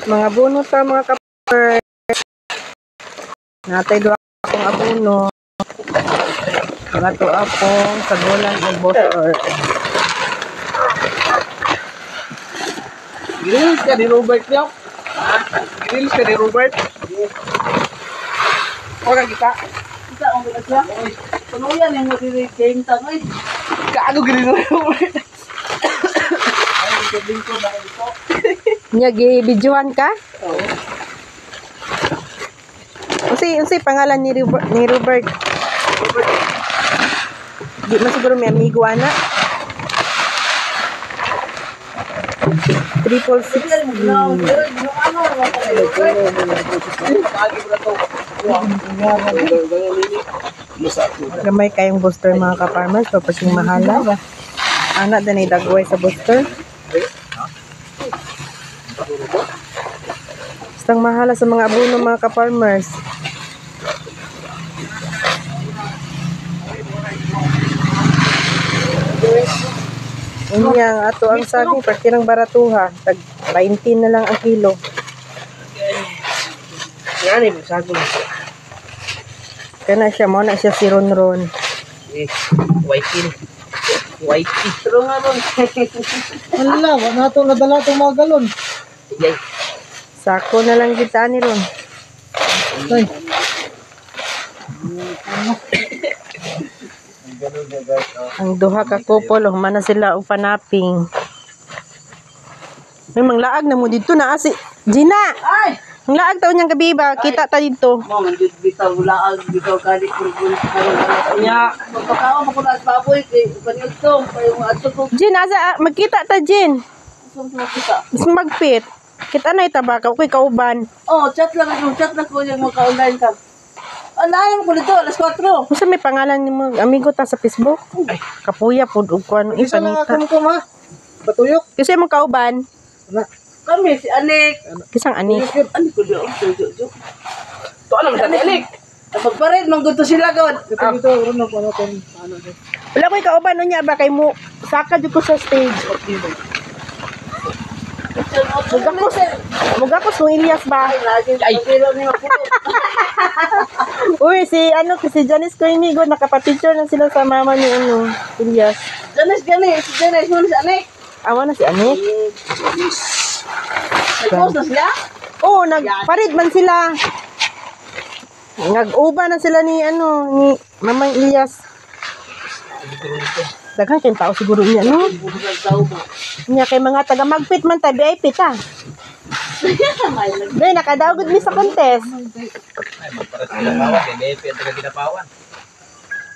Mga abono ta mga kapar. Natay duha akong abono. Mga to akong sagulan o bosor. Grills ka di Robert niyo? Grills ka di Robert? Wala kita. Kita ang mga siya. Punuyan yung mag-game tangoy. Kaano grills Robert? Nya gi-videoan ka? Oo. Unsi pangalan ni Robert. Di man siguro may amigo ana. 366. Gamay kayong booster mga ka-farmers, papating mahala. Anak din ay dagway sa booster. Bastang mahala sa mga abono mga ka-farmers. Unyang ato ang saging partirang baratuha, tag 20 na lang ang kilo. Yan eh, saging. Kana siya mo na siya si Ronron. Eh, whitey. Whitey. Pero nga ron. Wala, wala to nadala itong mga galon. Yay. Sako na lang kita ni Ron. Ay. Ang duha ka couple, humana sila og panaping. May manglaag na mo dito na si Gina. Ay! Ang laag taon niyang gabi ba? Kita ta dito. Mo nandito bitaw laag bitaw kali kurgun karon. Nya, Magpakaon ako na baboy kay panigtong kay mga ato ko Jin, asa magkita ta Jin. sum kita. Mas magpit. Kita na itabaka okay kauban. Oh, chat lang ko yung magka-online ka. Online ko dito alas 4. Unsa may pangalan nimo amigo ta sa Facebook? Ay, kapuya pud og kuan isa na ipanita. ako ma. Patuyok. Kasi mo kauban, Kami si Anik. kisang ani. Ani ko diyo, jo. To alam sa Anik. Pagparit mong gusto sila god. Dito ron na ano din. Wala ko'y kauban unya ba kay mo saka jud ko sa stage. Muga ko sung Ilyas ba? Ay, pero ni mapulo. Uy, si Janice ko inigo nakapapicture na sila sa mama ni Ilyas. Janes mo si Anik. Awa na si Anik. Nag-post na sila? Oo, nagparid man sila. Nag-uba na sila ni Mamang Ilyas. Daghan kayong tao siguro niya, no? Niya kay mga taga magpit man ta, VIP ta. Dahil nakadaugod mi sa contest.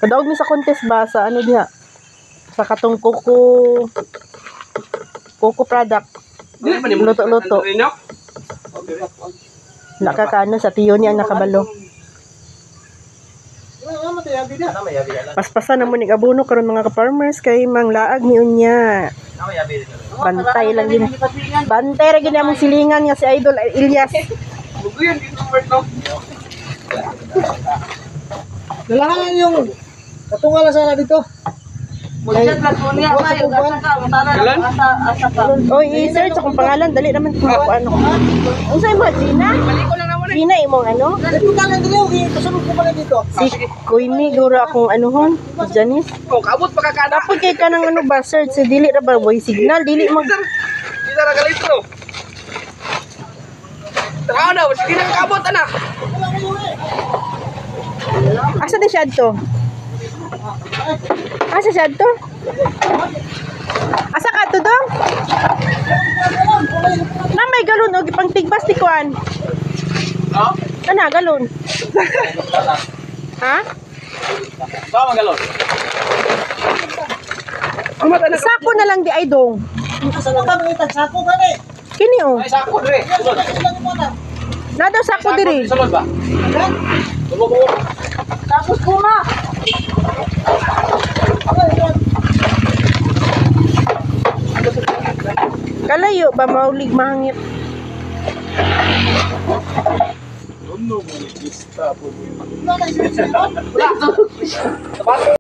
Kadaog mi sa contest ba sa diha? Sa katong Coco product. Luto-luto. Nakakaano sa tiyo niya nakabalo. Paspasan na mo ni abono karon mga ka-farmers kay manglaag ni unya. Bantay lang yun. Bantay ra gyud among silingan nga si Idol Ilyas. Buguyan dito Robert no. Dalahan yung katungal na sana dito. Mag-chat lang ko niya. Ay, asa ka. Asa ka. Oy, i-search akong pangalan dali naman kung ano. Unsay mo Gina? Gina imong ano? Dito ka lang dito, kasunod ko pala dito. Si Queenie guro akong anuhon, Janice. Oh, kabot pagkakada. Dapat kay kanang ano ba search si dili ra ba boy signal dili mag Kita ra galit no. Tara na, sige na kabot ana. asa di siya to? Asa siya to? Asa ka to dong? Na may galon og ipang tigbas ti kuan. No? Kana galon. Ha? Ba magalon. Sako na lang di ay dong. Asa na kami sako gani? Kini oh. Ay sako dire. Na daw sako diri. Sulod ba? Sulod mo. Tapos kuma. Kalayo ba maulig mahangit? Ano mo ni Gustavo? Wala.